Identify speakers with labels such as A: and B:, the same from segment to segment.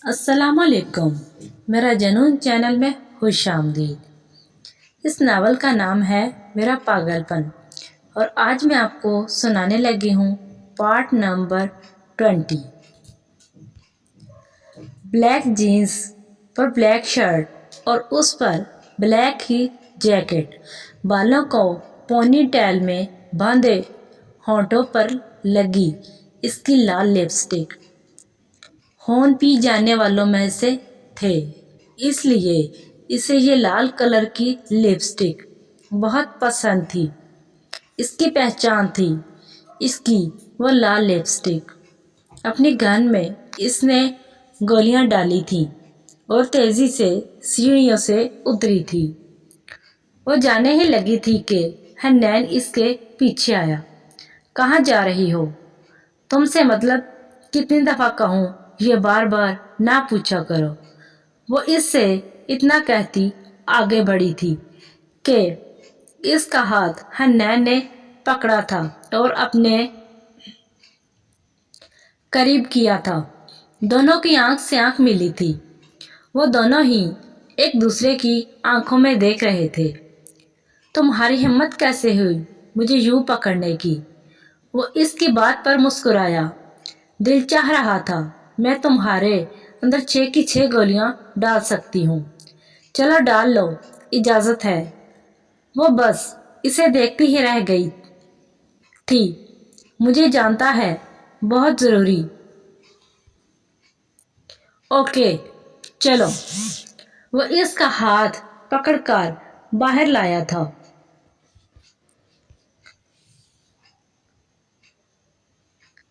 A: अस्सलाम वालेकुम। मेरा जनून चैनल में खुश आमदीद। इस नावल का नाम है मेरा पागलपन और आज मैं आपको सुनाने लगी हूँ पार्ट नंबर 20। ब्लैक जीन्स पर ब्लैक शर्ट और उस पर ब्लैक ही जैकेट, बालों को पोनी टेल में बांधे, होंठों पर लगी इसकी लाल लिपस्टिक। खून पी जाने वालों में से थे, इसलिए इसे ये लाल कलर की लिपस्टिक बहुत पसंद थी। इसकी पहचान थी इसकी वो लाल लिपस्टिक। अपनी गन में इसने गोलियां डाली थी और तेजी से सीढ़ियों से उतरी थी। वो जाने ही लगी थी कि हन्नैन इसके पीछे आया। कहाँ जा रही हो? तुमसे मतलब कितनी दफ़ा कहूँ ये बार बार ना पूछा करो। वो इससे इतना कहती आगे बढ़ी थी कि इसका हाथ हन्नैन ने पकड़ा था और अपने करीब किया था। दोनों की आंख से आंख मिली थी। वो दोनों ही एक दूसरे की आंखों में देख रहे थे। तुम्हारी हिम्मत कैसे हुई मुझे यूं पकड़ने की? वो इसकी बात पर मुस्कुराया। दिल चाह रहा था मैं तुम्हारे अंदर 6 की 6 गोलियां डाल सकती हूँ। चलो डाल लो, इजाज़त है। वो बस इसे देखती ही रह गई थी। मुझे जानता है, बहुत ज़रूरी। ओके चलो। वो इसका हाथ पकड़कर बाहर लाया था।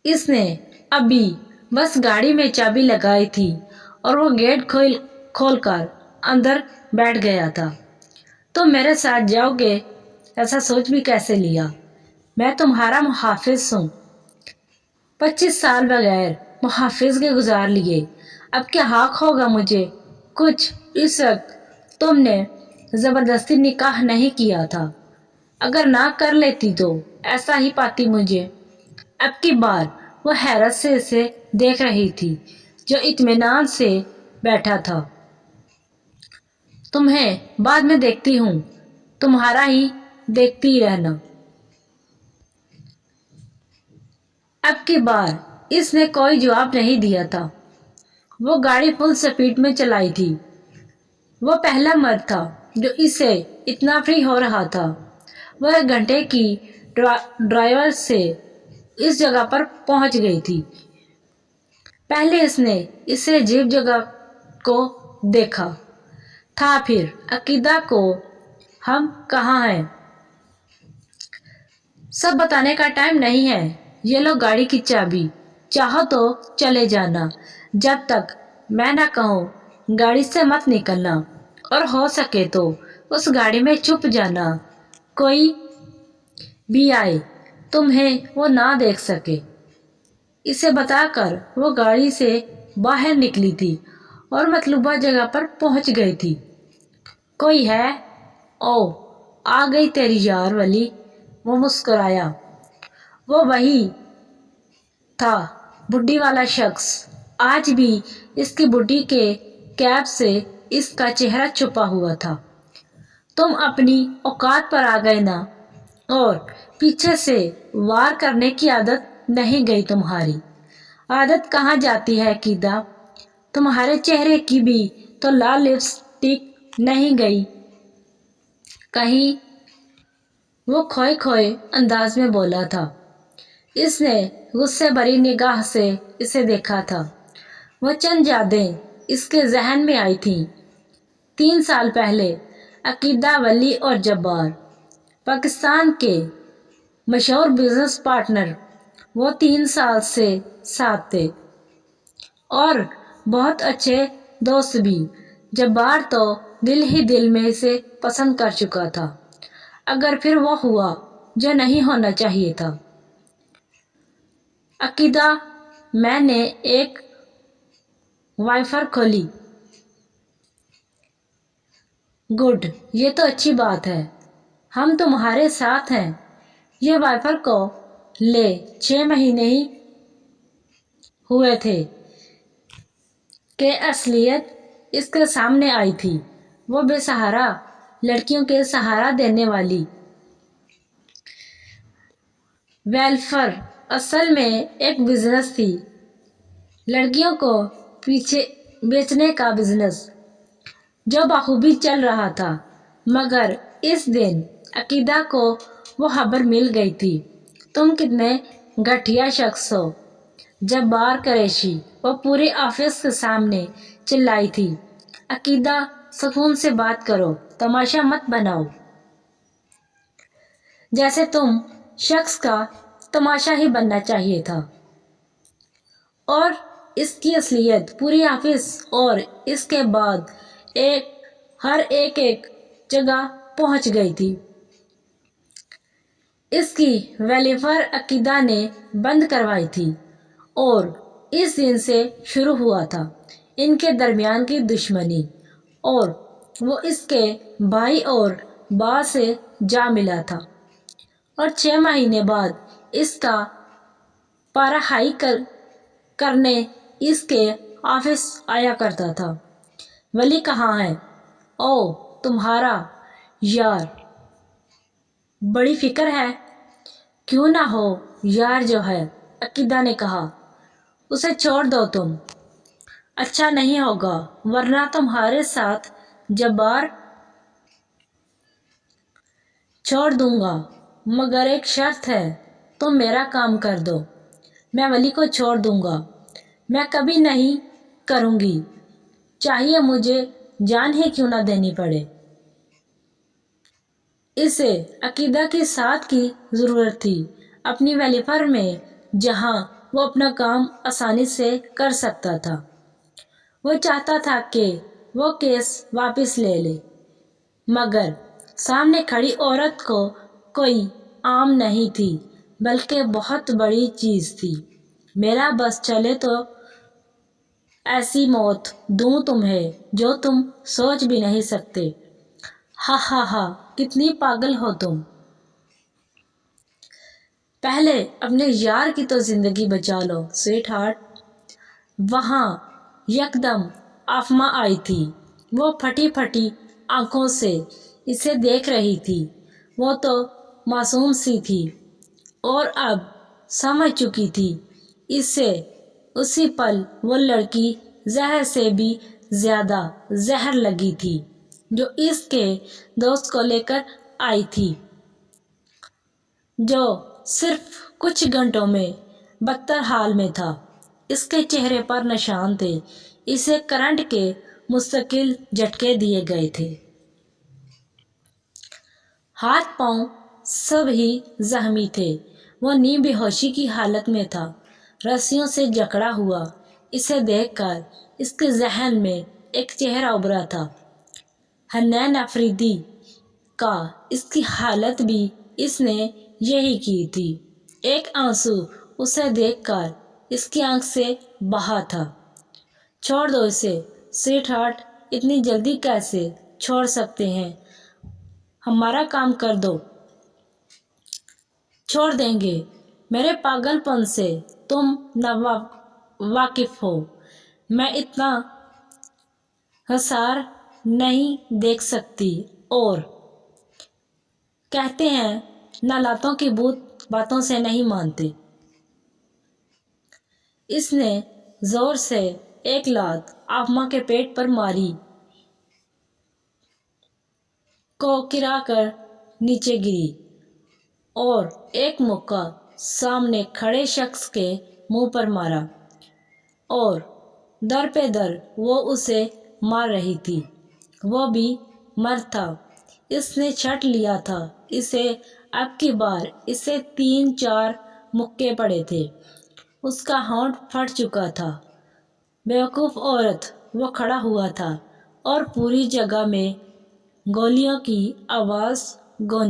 A: इसने अभी बस गाड़ी में चाबी लगाई थी और वो गेट खोलकर अंदर बैठ गया था। तो मेरे साथ जाओगे ऐसा सोच भी कैसे लिया? मैं तुम्हारा मुहाफिज हूँ। 25 साल बगैर मुहाफिज के गुजार लिए। अब क्या हक होगा मुझे कुछ? इस वक्त तुमने ज़बरदस्ती निकाह नहीं किया था। अगर ना कर लेती तो ऐसा ही पाती मुझे। अब की बार वो हैरत से इसे देख रही थी जो इत्मीनान से बैठा था। तुम्हें बाद में देखती हूँ, तुम्हारा ही देखती रहना। अब की बार इसने कोई जवाब नहीं दिया था। वो गाड़ी फुल स्पीड में चलाई थी। वो पहला मर्द था जो इससे इतना फ्री हो रहा था। वह 1 घंटे की ड्राइवर से इस जगह पर पहुंच गई थी। पहले इसने इससे अजीब जगह को देखा था, फिर अकीदा को हम कहाँ हैं सब बताने का टाइम नहीं है। ये लो गाड़ी की चाबी, चाहो तो चले जाना। जब तक मैं ना कहूँ गाड़ी से मत निकलना और हो सके तो उस गाड़ी में छुप जाना। कोई भी आए तुम्हें वो ना देख सके। इसे बताकर वो गाड़ी से बाहर निकली थी और मतलूबा जगह पर पहुंच गई थी। कोई है? ओ आ गई तेरी यार वाली। वो मुस्कुराया। वो वही था, बुढ़ी वाला शख्स। आज भी इसकी बुढ़ी के कैप से इसका चेहरा छुपा हुआ था। तुम अपनी औकात पर आ गए ना, और पीछे से वार करने की आदत नहीं गई तुम्हारी। आदत कहाँ जाती है कीदा? तुम्हारे चेहरे की भी तो लाल लिपस्टिक नहीं गई कहीं? वो खोए खोए अंदाज में बोला था। इसने गुस्से भरी निगाह से इसे देखा था। वो चंद यादें इसके जहन में आई थीं। 3 साल पहले अकीदा, वली और जब्बार पाकिस्तान के मशहूर बिजनेस पार्टनर। वो 3 साल से साथ थे और बहुत अच्छे दोस्त भी। जब्बार तो दिल ही दिल में इसे पसंद कर चुका था। अगर फिर वो हुआ जो नहीं होना चाहिए था। अकीदा, मैंने एक वाइफर खोली। गुड, ये तो अच्छी बात है। हम तुम्हारे साथ हैं। ये वाइफर को ले 6 महीने ही हुए थे। کہ اصلیت اس کے سامنے آئی تھی۔ وہ بے سہارا لڑکیوں کے سہارا دینے والی ویلفیئر اصل میں ایک بزنس تھی، لڑکیوں کو پیچھے بیچنے کا بزنس جو بخوبی چل رہا تھا۔ مگر اس دن عقیدہ کو وہ خبر مل گئی تھی۔ تم کتنے گھٹیا شخص ہو، جبار قریشی، وہ پورے آفس کے سامنے چلائی تھی۔ عقیدہ، سکون سے بات کرو، تماشا مت بناؤ۔ جیسے تم شخص کا تماشا ہی بننا چاہیے تھا۔ اور اس کی اصلیت پوری آفس اور اس کے بعد ہر ایک جگہ پہنچ گئی تھی۔ اس کی ویلفیئر عقیدہ نے بند کروائی تھی اور اس دن سے شروع ہوا تھا ان کے درمیان کی دشمنی، اور وہ اس کے بھائی اور باپ سے جا ملا تھا اور 6 مہینے بعد اس کا پارا ہائی کرنے اس کے آفس آیا کرتا تھا۔ ولی کہاں ہے؟ او تمہارا یار، بڑی فکر ہے؟ کیوں نہ ہو یار جو ہے، عقیدہ نے کہا، اسے چھوڑ دو تم۔ اچھا نہیں ہوگا، ورنہ تمہارے ساتھ جبار چھوڑ دوں گا، مگر ایک شرط ہے، تم میرا کام کر دو۔ میں ولی کو چھوڑ دوں گا۔ میں کبھی نہیں کروں گی، چاہیے مجھے جان ہی کیوں نہ دینی پڑے۔ اسے عقیدہ کی ساتھ کی ضرورت تھی اپنی ویلفیئر میں، جہاں وہ اپنا کام آسانی سے کر سکتا تھا۔ وہ چاہتا تھا کہ وہ کیس واپس لے لے، مگر سامنے کھڑی عورت کو کوئی عام نہیں تھی، بلکہ بہت بڑی چیز تھی۔ میرا بس چلے تو ایسی موت دوں تمہیں جو تم سوچ بھی نہیں سکتے۔ ہا ہا ہا، کتنی پاگل ہو تم۔ پہلے اپنے یار کی تو زندگی بچا لو سویٹ ہارٹ۔ وہاں یکدم آفما آئی تھی۔ وہ پھٹی پھٹی آنکھوں سے اسے دیکھ رہی تھی۔ وہ تو معصوم سی تھی اور اب سمجھ چکی تھی اسے اسی پل وہ لڑکی زہر سے بھی زیادہ زہر لگی تھی جو اس کے دوست کو لے کر آئی تھی، جو صرف کچھ گھنٹوں میں بدتر حال میں تھا۔ اس کے چہرے پر نشان تھے، اسے کرنٹ کے مستقل جھٹکے دیے گئے تھے۔ ہاتھ پاؤں سب ہی زخمی تھے۔ وہ نیم بے ہوشی کی حالت میں تھا، رسیوں سے جکڑا ہوا۔ اسے دیکھ کر اس کے ذہن میں ایک چہرہ ابھرا تھا، حنین افریدی کا۔ اس کی حالت بھی اس نے یہی کی تھی۔ ایک آنسو اسے دیکھ کر اس کی آنکھ سے بہا تھا۔ چھوڑ دو اسے سویٹ ہارٹ، اتنی جلدی کیسے چھوڑ سکتے ہیں؟ ہمارا کام کر دو۔ چھوڑ دیں گے؟ میرے پاگل پن سے تم نہ واقف ہو۔ میں اتنا حسار نہیں دیکھ سکتی، اور کہتے ہیں نہ لاتوں کی بھوت باتوں سے نہیں مانتے۔ اس نے زور سے ایک لات آفما کے پیٹ پر ماری، کو گرا کر نیچے گری، اور ایک مکہ سامنے کھڑے شخص کے منہ پر مارا، اور در پہ در وہ اسے مار رہی تھی۔ وہ بھی مرد تھا، اس نے چھٹ لیا تھا اسے۔ اب کی بار اسے 3-4 مکے پڑے تھے، اس کا ہونٹ پھٹ چکا تھا۔ بیوقوف عورت، وہ کھڑا ہوا تھا اور پوری جگہ میں گولیوں کی آواز گونجی۔